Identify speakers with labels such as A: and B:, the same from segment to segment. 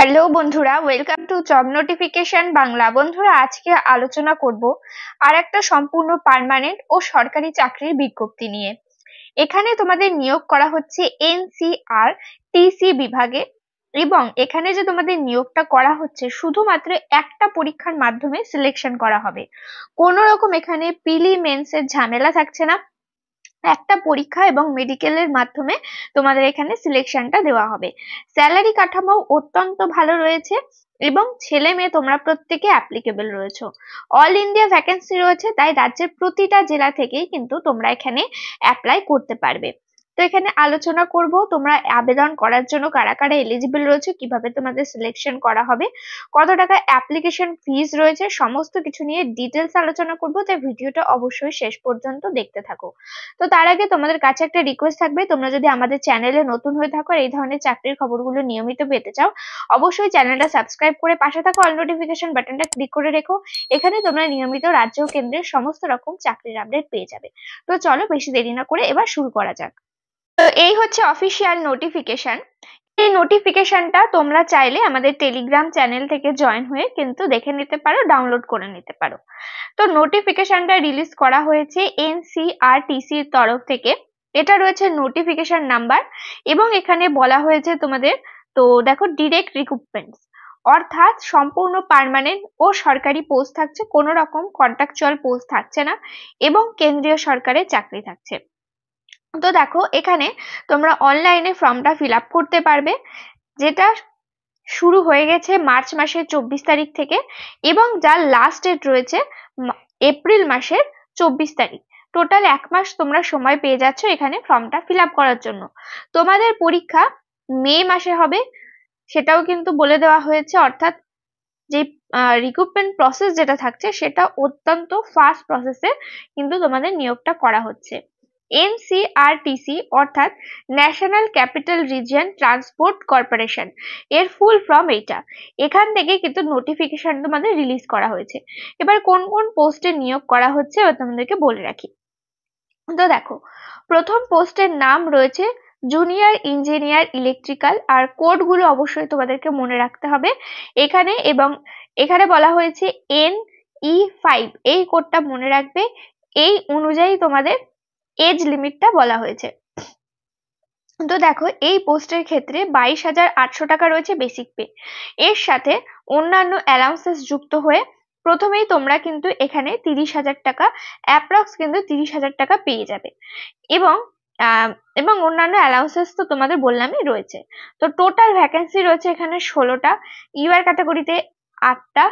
A: Hello বন্ধুরা, welcome to job notification Bangla. বন্ধুরা, আজকে আলোচনা করব আর একটা সম্পূর্ণ পার্মানেন্ট ও সরকারি চাকরির বিজ্ঞপ্তি নিয়ে। এখানে তোমাদের নিয়োগ করা হচ্ছে এনসিআর টিসি বিভাগে, এবং এখানে যে তোমাদের নিয়োগটা করা হচ্ছে শুধুমাত্র একটা পরীক্ষার মাধ্যমে সিলেকশন করা হবে। কোনো রকম এখানে প্রিলিমেন্সের ঝামেলা থাকছে না। একটা পরীক্ষা এবং মেডিকেলের মাধ্যমে তোমাদের এখানে সিলেকশনটা দেওয়া হবে। স্যালারি কাঠামো অত্যন্ত ভালো রয়েছে এবং ছেলে মেয়ে তোমরা প্রত্যেকে অ্যাপ্লিকেবল রয়েছে। অল ইন্ডিয়া ভ্যাকেন্সি রয়েছে, তাই রাজ্যের প্রতিটা জেলা থেকেই কিন্তু তোমরা এখানে অ্যাপ্লাই করতে পারবে। তো এখানে আলোচনা করব তোমরা আবেদন করার জন্য কারা কারা এলিজিবল রয়েছে, কিভাবে তোমাদের সিলেকশন করা হবে, কত টাকা অ্যাপ্লিকেশন ফিস রয়েছে, সমস্ত কিছু নিয়ে ডিটেলস আলোচনা করব। তাই ভিডিওটা অবশ্যই শেষ পর্যন্ত দেখতে থাকো। তো তার আগে তোমাদের কাছে একটা রিকোয়েস্ট থাকবে, তোমরা যদি আমাদের চ্যানেলে নতুন হয়ে থাকো আর এই ধরনের চাকরির খবরগুলো নিয়মিত পেতে চাও, অবশ্যই চ্যানেলটা সাবস্ক্রাইব করে পাশে থাকা অল নোটিফিকেশন বাটনটা ক্লিক করে রেখো। এখানে তোমরা নিয়মিত রাজ্য ও কেন্দ্রের সমস্ত রকম চাকরির আপডেট পেয়ে যাবে। তো চলো বেশি দেরি না করে এবার শুরু করা যাক। তো এই হচ্ছে অফিসিয়াল নোটিফিকেশন। এই নোটিফিকেশনটা তোমরা চাইলে আমাদের টেলিগ্রাম চ্যানেল থেকে জয়েন হয়ে কিন্তু দেখে নিতে পারো, ডাউনলোড করে নিতে পারো। তো নোটিফিকেশনটা রিলিজ করা হয়েছে এনসিআরটিসির তরফ থেকে। এটা রয়েছে নোটিফিকেশন নাম্বার, এবং এখানে বলা হয়েছে তোমাদের, তো দেখো, ডিরেক্ট রিক্রুটমেন্ট, অর্থাৎ সম্পূর্ণ পার্মানেন্ট ও সরকারি পোস্ট থাকছে, কোনো রকম কন্ট্রাকচুয়াল পোস্ট থাকছে না, এবং কেন্দ্রীয় সরকারের চাকরি থাকছে। তো দেখো, এখানে তোমরা অনলাইনে ফর্মটা ফিল আপ করতে পারবে, যেটা শুরু হয়ে গেছে মার্চ মাসের 24 তারিখ থেকে, এবং যার লাস্ট ডেট রয়েছে এপ্রিল মাসের 24 তারিখ। টোটাল 1 মাস তোমরা সময় পেয়ে যাচ্ছ এখানে ফর্মটা ফিল আপ করার জন্য। তোমাদের পরীক্ষা মে মাসে হবে, সেটাও কিন্তু বলে দেওয়া হয়েছে। অর্থাৎ যে রিক্রুটমেন্ট প্রসেস যেটা থাকছে সেটা অত্যন্ত ফাস্ট প্রসেসে কিন্তু তোমাদের নিয়োগটা করা হচ্ছে। এনসিআরটিসি অর্থাৎ national capital region transport corporation, এর ফুল ফর্ম এইটা। এখান থেকে কিন্তু নোটিফিকেশন তোমাদের রিলিজ করা হয়েছে। এবার কোন কোন পোস্টে নিয়োগ করা হচ্ছে তোমাদেরকে বলে রাখি। তো দেখো, প্রথম পোস্টের নাম রয়েছে জুনিয়র ইঞ্জিনিয়ার ইলেকট্রিক্যাল, আর কোডগুলো অবশ্যই তোমাদেরকে মনে রাখতে হবে এখানে। এবং এখানে বলা হয়েছে NE5, এই কোডটা মনে রাখবে। এই অনুযায়ী তোমাদের এজ লিমিটটা বলা হয়েছে। তো দেখো, এই পোস্টের ক্ষেত্রে 22,800 টাকা রয়েছে বেসিক পে। এর সাথে অন্যান্য অ্যালাউন্সেস যুক্ত হয়ে প্রথমেই তোমরা কিন্তু এখানে 30,000 টাকা, অ্যাপ্রক্স কিন্তু 30,000 টাকা পেয়ে যাবে। এবং এবং অন্যান্য অ্যালাউন্সেস তো তোমাদের বললামই রয়েছে। তো টোটাল ভ্যাকেন্সি রয়েছে এখানে 16টা। ইউআর ক্যাটাগরিতে 8টা,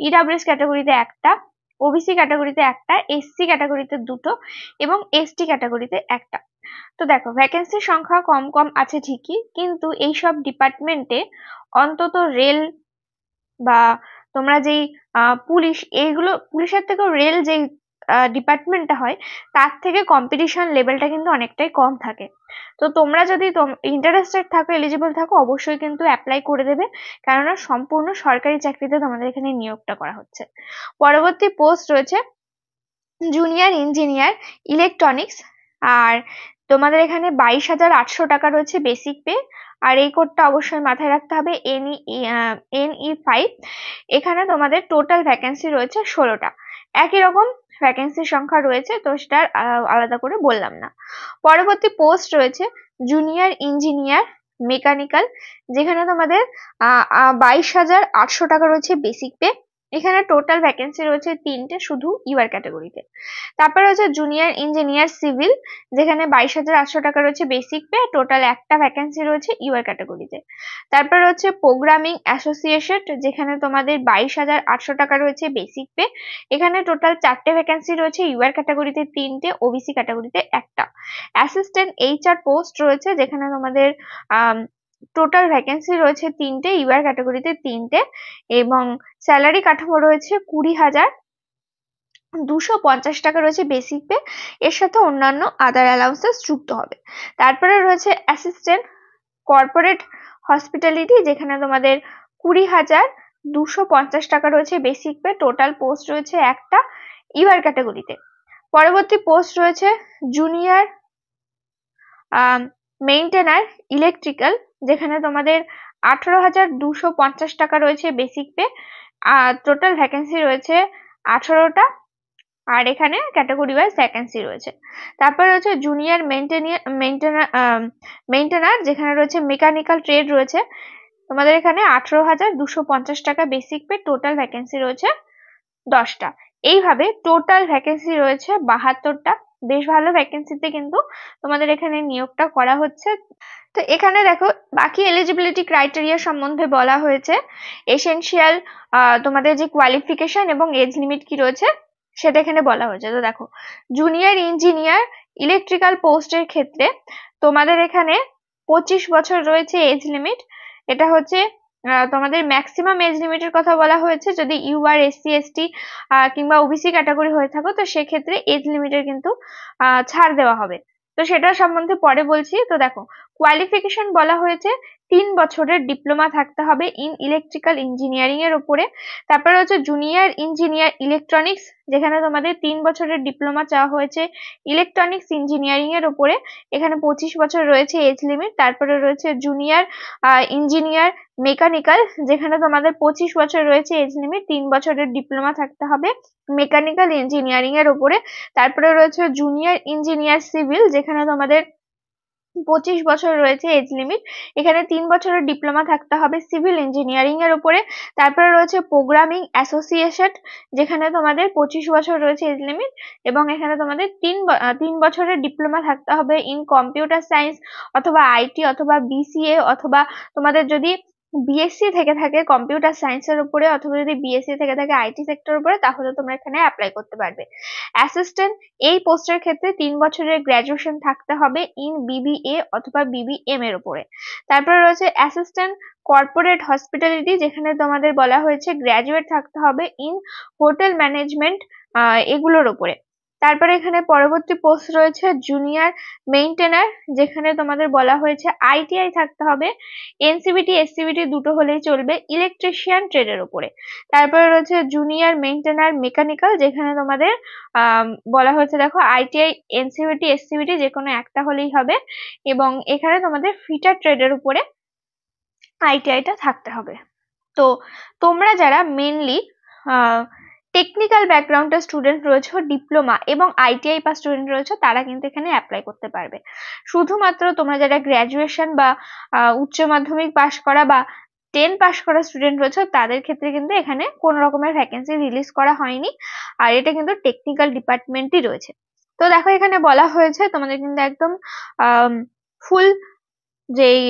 A: ইডাব্লিউএস ক্যাটাগরিতে 1টা, ওবিসি ক্যাটাগরিতে 1টা, এসসি ক্যাটাগরিতে 2টো, এবং এসটি ক্যাটাগরিতে 1টা। তো দেখো, ভ্যাকেন্সির সংখ্যা কম কম আছে ঠিকই, কিন্তু এইসব ডিপার্টমেন্টে অন্তত রেল বা তোমরা যেই পুলিশ, এইগুলো পুলিশের থেকেও রেল যেই ডিপার্টমেন্টটা হয়, তার থেকে কম্পিটিশন লেভেলটা কিন্তু অনেকটাই কম থাকে। তো তোমরা যদি ইন্টারেস্টেড থাকো, এলিজিবল থাকো, অবশ্যই কিন্তু অ্যাপ্লাই করে দেবে, কেননা সম্পূর্ণ সরকারি চাকরিতে তোমাদের এখানে নিয়োগটা করা হচ্ছে। পরবর্তী পোস্ট রয়েছে জুনিয়র ইঞ্জিনিয়ার ইলেকট্রনিক্স, আর তোমাদের এখানে 22,800 টাকা রয়েছে বেসিক পে। আর এই কোডটা অবশ্যই মাথায় রাখতে হবে, NE5। এখানে তোমাদের টোটাল ভ্যাকেন্সি রয়েছে 16টা। একই রকম ভ্যাকেন্সির সংখ্যা রয়েছে, তো সেটা আলাদা করে বললাম না। পরবর্তী পোস্ট রয়েছে জুনিয়র ইঞ্জিনিয়ার মেকানিক্যাল, যেখানে তোমাদের 22,800 টাকা রয়েছে বেসিক পে। এখানে টোটাল ভ্যাকেন্সি রয়েছে 3টে, শুধু ইউআর ক্যাটাগরিতে। তারপরে রয়েছে জুনিয়র ইঞ্জিনিয়ার সিভিল, যেখানে 22,800 টাকা রয়েছে বেসিক পে, টোটাল একটা ভ্যাকেন্সি রয়েছে ইউআর ক্যাটাগরিতে। তারপর রয়েছে প্রোগ্রামিং অ্যাসোসিয়েশন, যেখানে তোমাদের 22,800 টাকা রয়েছে বেসিক পে। এখানে টোটাল 4টে ভ্যাকেন্সি রয়েছে, ইউআর ক্যাটাগরিতে 3টে, ওবিসি ক্যাটাগরিতে 1টা। অ্যাসিস্ট্যান্ট HR পোস্ট রয়েছে, যেখানে তোমাদের টোটাল ভ্যাকেন্সি রয়েছে 3টে, ইউআর ক্যাটাগরিতে 3টে, এবং স্যালারি কাঠামো রয়েছে 20,250 টাকা রয়েছে বেসিক পে। এর সাথে অন্যান্য আদার অ্যালাউন্সেস যুক্ত হবে। তারপরে রয়েছে অ্যাসিস্ট্যান্ট কর্পোরেট হসপিটালিটি, যেখানে তোমাদের 20,250 টাকা রয়েছে বেসিক পে। টোটাল পোস্ট রয়েছে 1টা, ইউআর ক্যাটাগরিতে। পরবর্তী পোস্ট রয়েছে জুনিয়র মেইনটেনার ইলেকট্রিক্যাল, যেখানে তোমাদের 18,250 টাকা রয়েছে বেসিক পে। টোটাল ভ্যাকেন্সি রয়েছে 18টা, আর এখানে ক্যাটাগরি ওয়াইজ ভ্যাকেন্সি রয়েছে। তারপর রয়েছে জুনিয়র মেইনটেনার, যেখানে রয়েছে মেকানিক্যাল ট্রেড রয়েছে। তোমাদের এখানে 18,250 টাকা বেসিক পে, টোটাল ভ্যাকেন্সি রয়েছে 10টা। এইভাবে টোটাল ভ্যাকেন্সি রয়েছে 72টা। বেশ ভালো ভ্যাকেন্সিতে কিন্তু তোমাদের এখানে নিয়োগটা করা হচ্ছে। তো এখানে দেখো বাকি এলিজিবিলিটি ক্রাইটেরিয়া সম্বন্ধে বলা হয়েছে। এসেনশিয়াল তোমাদের যে কোয়ালিফিকেশন এবং এজ লিমিট কি রয়েছে সেটা এখানে বলা হয়েছে। তো দেখো, জুনিয়র ইঞ্জিনিয়ার ইলেকট্রিক্যাল পোস্টের ক্ষেত্রে তোমাদের এখানে 25 বছর রয়েছে এজ লিমিট। এটা হচ্ছে তোমাদের ম্যাক্সিমাম এজ লিমিটের কথা বলা হয়েছে। যদি ইউ আর SC ST কিংবা ওবিসি ক্যাটাগরি হয়ে থাকো তো সেক্ষেত্রে এজ লিমিটের কিন্তু ছাড় দেওয়া হবে। তো সেটা সম্বন্ধে পরে বলছি। তো দেখো, কোয়ালিফিকেশন বলা হয়েছে 3 বছরের ডিপ্লোমা থাকতে হবে ইন ইলেকট্রিক্যাল ইঞ্জিনিয়ারিং এর উপরে। তারপরে হচ্ছে জুনিয়র ইঞ্জিনিয়ার ইলেকট্রনিক্স, যেখানে তোমাদের 3 বছরের ডিপ্লোমা চাওয়া হয়েছে ইলেকট্রনিক্স ইঞ্জিনিয়ারিং এর উপরে। এখানে 25 বছর রয়েছে এজ লিমিট। তারপরে রয়েছে জুনিয়র ইঞ্জিনিয়ার মেকানিক্যাল, যেখানে তোমাদের 25 বছর রয়েছে এজ লিমিট, 3 বছরের ডিপ্লোমা থাকতে হবে মেকানিক্যাল ইঞ্জিনিয়ারিং এর উপরে। তারপরে রয়েছে জুনিয়র ইঞ্জিনিয়ার সিভিল, যেখানে তোমাদের 25 বছর রয়েছে এজ লিমিট, এখানে 3 বছরের ডিপ্লোমা থাকতে হবে সিভিল ইঞ্জিনিয়ারিং এর উপরে। তারপরে রয়েছে প্রোগ্রামিং অ্যাসোসিয়েশন, যেখানে তোমাদের 25 বছর রয়েছে এজ লিমিট এবং এখানে তোমাদের 3 বছরের ডিপ্লোমা থাকতে হবে ইন কম্পিউটার সায়েন্স অথবা আইটি অথবা BCA, অথবা তোমাদের যদি বিএসসি থেকে থাকে কম্পিউটার সায়েন্সের উপরে, অথবা যদি বিএসসি থেকে থাকে আইটি সেক্টর উপরে, তাহলে তোমরা এখানে অ্যাপ্লাই করতে পারবে। অ্যাসিস্ট্যান্ট এই পোস্টের ক্ষেত্রে 3 বছরের গ্র্যাজুয়েশন থাকতে হবে ইন BBA অথবা BBM এর উপরে। তারপরে রয়েছে অ্যাসিস্ট্যান্ট কর্পোরেট হসপিটালিটি, যেখানে তোমাদের বলা হয়েছে গ্র্যাজুয়েট থাকতে হবে ইন হোটেল ম্যানেজমেন্ট এগুলোর উপরে। তারপরে এখানে পরবর্তী পোস্ট রয়েছে জুনিয়র মেইনটেনার, যেখানে তোমাদের বলা হয়েছে ITI থাকতে হবে, NCVT SCVT দুটো হলেই চলবে, ইলেকট্রিশিয়ান ট্রেডের উপরে। তারপরে রয়েছে জুনিয়র মেইনটেনার মেকানিক্যাল, যেখানে তোমাদের বলা হয়েছে দেখো ITI NCVT SCVT যে কোনো একটা হলেই হবে, এবং এখানে তোমাদের ফিটার ট্রেডের উপরে ITI-টা থাকতে হবে। তো তোমরা যারা মেনলি টেকনিক্যাল ব্যাকগ্রাউন্ডের স্টুডেন্ট রয়েছে, ডিপ্লোমা এবং ITI পাস স্টুডেন্ট রয়েছে, তারা কিন্তু এখানে অ্যাপ্লাই করতে পারবে। শুধুমাত্র তোমরা যারা গ্র্যাজুয়েশন বা উচ্চ মাধ্যমিক পাশ করা বা 10 পাশ করা স্টুডেন্ট রয়েছে তাদের ক্ষেত্রে কিন্তু এখানে কোনো রকমের ভ্যাকেন্সি রিলিজ করা হয়নি, আর এটা কিন্তু টেকনিক্যাল ডিপার্টমেন্টই রয়েছে। তো দেখো এখানে বলা হয়েছে তোমাদের কিন্তু একদম ফুল যেই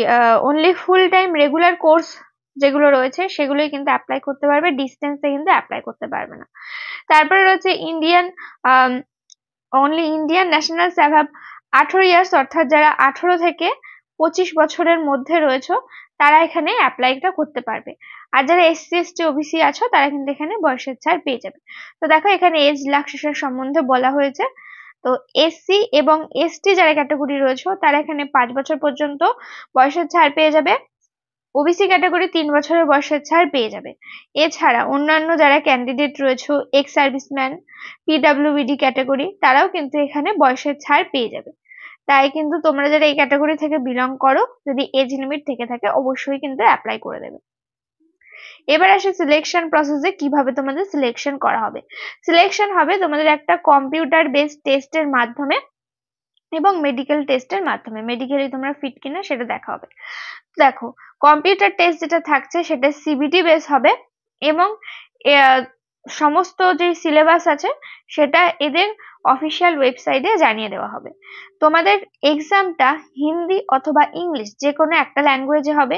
A: only full time regular course যেগুলো রয়েছে সেগুলোই কিন্তু অ্যাপ্লাই করতে পারবে, ডিস্টেন্সে কিন্তু অ্যাপ্লাই করতে পারবে না। তারপরে রয়েছে অনলি ইন্ডিয়ান ন্যাশনাল অ্যাভাব 18 ইয়ার্স, অর্থাৎ যারা 18 থেকে 25 বছরের মধ্যে রয়েছে তারা এখানে অ্যাপ্লাইটা করতে পারবে। আর যারা SC ST OBC আছো তারা কিন্তু এখানে বয়সের ছাড় পেয়ে যাবে। তো দেখো এখানে এজ রিল্যাক্সেশন সম্বন্ধে বলা হয়েছে। তো SC এবং ST যারা ক্যাটাগরি রয়েছে তারা এখানে 5 বছর পর্যন্ত বয়সের ছাড় পেয়ে যাবে। ওবিসি ক্যাটাগরি 3 বছরের বয়সের ছাড় পেয়ে যাবে। এছাড়া অন্যান্য যারা ক্যান্ডিডেট রয়েছে, এক্স সার্ভিসম্যান, PWBD ক্যাটাগরি, তারাও কিন্তু এখানে বয়সের ছাড় পেয়ে যাবে। তাই কিন্তু তোমরা যারা এই ক্যাটাগরি থেকে বিলং করো, যদি এজ লিমিট থেকে থাকে অবশ্যই কিন্তু অ্যাপ্লাই করে দেবে। এবার আসে সিলেকশন প্রসেসে, কিভাবে তোমাদের সিলেকশন করা হবে। সিলেকশন হবে তোমাদের একটা কম্পিউটার বেসড টেস্টের মাধ্যমে এবং মেডিকেল টেস্টের মাধ্যমে। মেডিকেলি তোমরা ফিট কিনা সেটা দেখা হবে। দেখো কম্পিউটার টেস্ট যেটা থাকছে সেটা CBT বেস হবে এবং সমস্ত যে সিলেবাস আছে সেটা এদের অফিসিয়াল ওয়েবসাইটে জানিয়ে দেওয়া হবে। তোমাদের এক্সামটা হিন্দি অথবা ইংলিশ যে কোনো একটা ল্যাঙ্গুয়েজে হবে।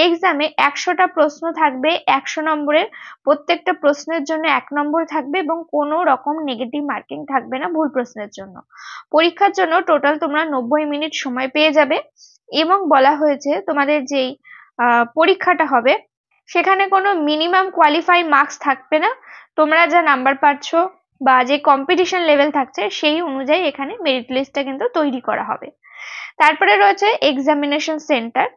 A: এক্সামে 100টা প্রশ্ন থাকবে 100 নম্বরের, প্রত্যেকটা প্রশ্নের জন্য 1 নম্বর থাকবে এবং কোনো রকম নেগেটিভ মার্কিং থাকবে না ভুল প্রশ্নের জন্য। পরীক্ষার জন্য টোটাল তোমরা 90 মিনিট সময় পেয়ে যাবে এবং বলা হয়েছে তোমাদের যেই পরীক্ষাটা হবে সেখানে কোনো মিনিমাম কোয়ালিফাই মার্কস থাকবে না। তোমরা যা নাম্বার পাচ্ছ বা যে কম্পিটিশন লেভেল থাকছে সেই অনুযায়ী এখানে মেরিট লিস্টটা কিন্তু তৈরি করা হবে। তারপরে রয়েছে এক্সামিনেশন সেন্টার,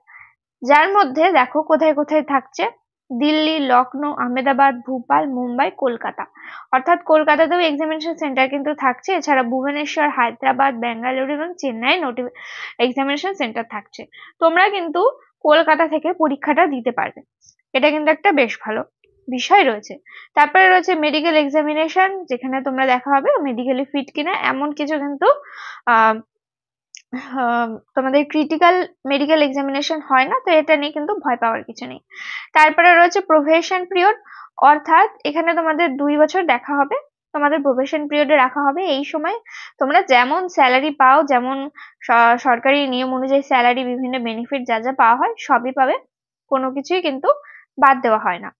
A: যার মধ্যে দেখো কোথায় কোথায় থাকছে, দিল্লি, লখনৌ, আহমেদাবাদ, ভোপাল, মুম্বাই, কলকাতা। অর্থাৎ কলকাতাতেও এক্সামিনেশন সেন্টার কিন্তু থাকছে। এছাড়া ভুবনেশ্বর, হায়দ্রাবাদ, বেঙ্গালুরু এবং চেন্নাই এক্সামিনেশন সেন্টার থাকছে। তোমরা কিন্তু কলকাতা থেকে পরীক্ষাটা দিতে পারবে। এটা কিন্তু একটা বেশ ভালো বিষয় রয়েছে। তারপরে রয়েছে মেডিকেল এক্সামিনেশন, যেখানে তোমরা দেখা হবে মেডিকেলি ফিট কিনা, এমন কিছু কিন্তু তোমাদের ক্রিটিক্যাল মেডিকেল এক্সামিনেশন হয় না, তো এটা নিয়ে কিন্তু ভয় পাওয়ার কিছু নেই। তারপরে রয়েছে প্রোভেশন পিরিয়ড, অর্থাৎ এখানে তোমাদের 2 বছর দেখা হবে, তোমাদের প্রোভেশন পিরিয়ডে রাখা হবে। এই সময় তোমরা যেমন স্যালারি পাও, যেমন সরকারি নিয়ম অনুযায়ী স্যালারি, বিভিন্ন বেনিফিট যা যা পাওয়া হয় সবই পাবে, কোনো কিছুই কিন্তু বাদ দেওয়া হয় না।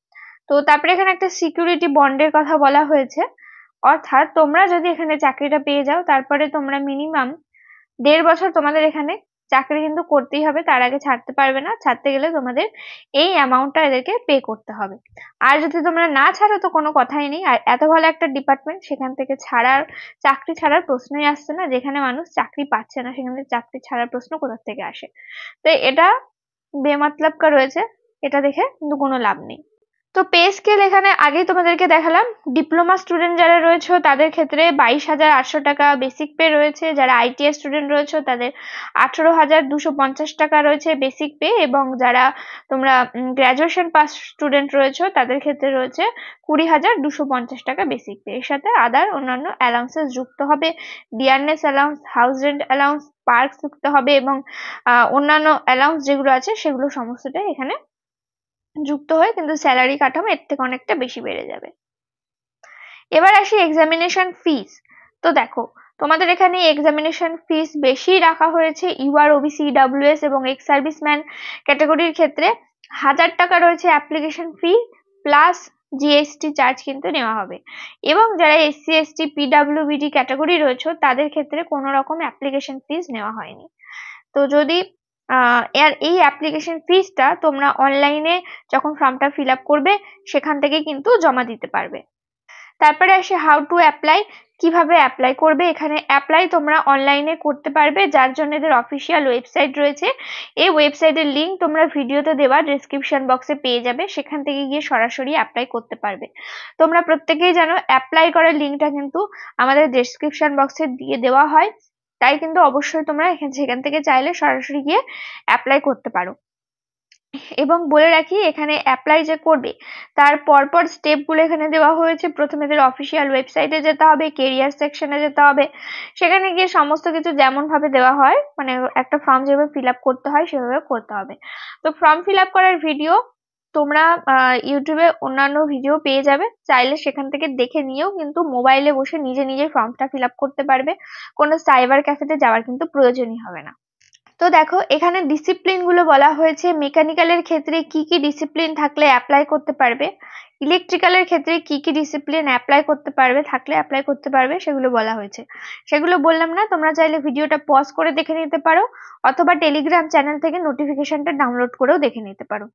A: তো তারপরে এখানে একটা সিকিউরিটি বন্ডের কথা বলা হয়েছে, অর্থাৎ তোমরা যদি এখানে চাকরিটা পেয়ে যাও, তারপরে তোমরা মিনিমাম 1.5 বছর তোমাদের এখানে চাকরি কিন্তু করতেই হবে, তার আগে ছাড়তে পারবে না। ছাড়তে গেলে তোমাদের এই অ্যামাউন্টটা এদেরকে পে করতে হবে। আর যদি তোমরা না ছাড়ো তো কোনো কথাই নেই। আর এত ভালো একটা ডিপার্টমেন্ট, সেখান থেকে চাকরি ছাড়ার প্রশ্নই আসছে না। যেখানে মানুষ চাকরি পাচ্ছে না, সেখানে চাকরি ছাড়ার প্রশ্ন কোথা থেকে আসে? তো এটা বেমাতলাবকা রয়েছে, এটা দেখে কিন্তু কোনো লাভ নেই। তো পে স্কেল এখানে আগেই তোমাদেরকে দেখালাম। ডিপ্লোমা স্টুডেন্ট যারা রয়েছে তাদের ক্ষেত্রে 22,800 টাকা বেসিক পে রয়েছে। যারা আইটিআই স্টুডেন্ট রয়েছে তাদের 18,250 টাকা রয়েছে বেসিক পে, এবং যারা তোমরা গ্রাজুয়েশন পাস স্টুডেন্ট রয়েছে তাদের ক্ষেত্রে রয়েছে 20,250 টাকা বেসিক পে। এর সাথে আদার অন্যান্য অ্যালাউন্সেস যুক্ত হবে, dearness allowance, house rent allowance, park যুক্ত হবে, এবং অন্যান্য অ্যালাউন্স যেগুলো আছে সেগুলো সমস্তটাই এখানে যুক্ত হয়ে কিন্তু স্যালারি কাঠামো এর থেকে অনেকটা বেশি বেড়ে যাবে। এবার আসি এক্সামিনেশন ফিস। তো দেখো, তোমাদের এখানে এক্সামিনেশন ফিস বেশি রাখা হয়েছে। ইউআর, ওবিসি, ইডব্লিউএস এবং এক্স সার্ভিসম্যান ক্যাটাগরির ক্ষেত্রে 1000 টাকা রয়েছে application fee, plus GST charge কিন্তু নেওয়া হবে। এবং যারা এসসি, এসটি, পিডব্লিউবিডি ক্যাটাগরি রয়েছে তাদের ক্ষেত্রে কোনো রকম অ্যাপ্লিকেশন ফিস নেওয়া হয়নি। তো যদি এই অ্যাপ্লিকেশন ফিসটা তোমরা অনলাইনে যখন ফর্মটা ফিল আপ করবে সেখান থেকে কিন্তু জমা দিতে পারবে। তারপরে আসে হাউ টু অ্যাপ্লাই, কিভাবে অ্যাপ্লাই করবে। এখানে অ্যাপ্লাই তোমরা অনলাইনে করতে পারবে, যার জন্য এদের অফিসিয়াল ওয়েবসাইট রয়েছে। এই ওয়েবসাইটের লিঙ্ক তোমরা ভিডিওতে দেওয়া ডেসক্রিপশন বক্সে পেয়ে যাবে, সেখান থেকে গিয়ে সরাসরি অ্যাপ্লাই করতে পারবে। তোমরা প্রত্যেকেই জানো অ্যাপ্লাই করার লিঙ্কটা কিন্তু আমাদের ডেসক্রিপশন বক্সে দিয়ে দেওয়া হয়, তাই কিন্তু অবশ্যই তোমরা সেখান থেকে চাইলে সরাসরি গিয়ে অ্যাপ্লাই করতে পারো। এবং বলে রাখি, এখানে অ্যাপ্লাই যে করবে তার পরপর স্টেপগুলো এখানে দেওয়া হয়েছে। প্রথমে এদের অফিসিয়াল ওয়েবসাইটে যেতে হবে, কেরিয়ার সেকশনে যেতে হবে, সেখানে গিয়ে সমস্ত কিছু যেমন ভাবে দেওয়া হয়, মানে একটা ফর্ম যেভাবে ফিল আপ করতে হয় সেভাবে করতে হবে। তো ফর্ম ফিল আপ করার ভিডিও তোমরা ইউটিউবে অন্যান্য ভিডিও পেয়ে যাবে, চাইলে সেখান থেকে দেখে নিয়েও কিন্তু মোবাইলে বসে নিজে নিজে ফর্মটা ফিল আপ করতে পারবে। কোনো সাইবার ক্যাফেতে যাওয়ার কিন্তু প্রয়োজনই হবে না। তো দেখো, এখানে ডিসিপ্লিন গুলো বলা হয়েছে। মেকানিক্যালের ক্ষেত্রে কি কি ডিসিপ্লিন থাকলে অ্যাপ্লাই করতে পারবে, ইলেকট্রিক্যালের ক্ষেত্রে কি কি ডিসিপ্লিন অ্যাপ্লাই করতে পারবে, থাকলে অ্যাপ্লাই করতে পারবে, সেগুলো বলা হয়েছে। সেগুলো বললাম না, তোমরা চাইলে ভিডিওটা পজ করে দেখে নিতে পারো, অথবা টেলিগ্রাম চ্যানেল থেকে নোটিফিকেশনটা ডাউনলোড করেও দেখে নিতে পারো।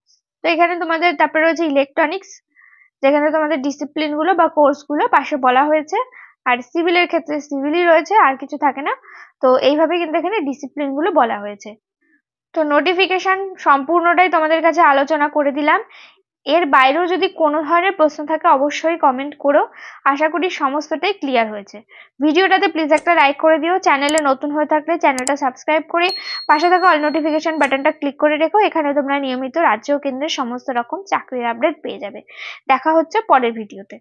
A: তো এখানে তোমাদের তারপরে রয়েছে ইলেকট্রনিক্স, যেখানে তোমাদের ডিসিপ্লিন গুলো বা কোর্স গুলো পাশে বলা হয়েছে। আর সিভিলের ক্ষেত্রে সিভিলই রয়েছে, আর কিছু থাকে না। তো এইভাবে কিন্তু এখানে ডিসিপ্লিন গুলো বলা হয়েছে। তো নোটিফিকেশন সম্পূর্ণটাই তোমাদের কাছে আলোচনা করে দিলাম। এর বাইরেও যদি কোনো ধরনের প্রশ্ন থাকে অবশ্যই কমেন্ট করো। আশা করি সমস্তটাই ক্লিয়ার হয়েছে। ভিডিওটাতে প্লিজ একটা লাইক করে দিও। চ্যানেলে নতুন হয়ে থাকলে চ্যানেলটা সাবস্ক্রাইব করে পাশে থাকা অল নোটিফিকেশন বাটনটা ক্লিক করে রেখো। এখানে তোমরা নিয়মিত রাজ্য ও কেন্দ্রের সমস্ত রকম চাকরির আপডেট পেয়ে যাবে। দেখা হচ্ছে পরের ভিডিওতে।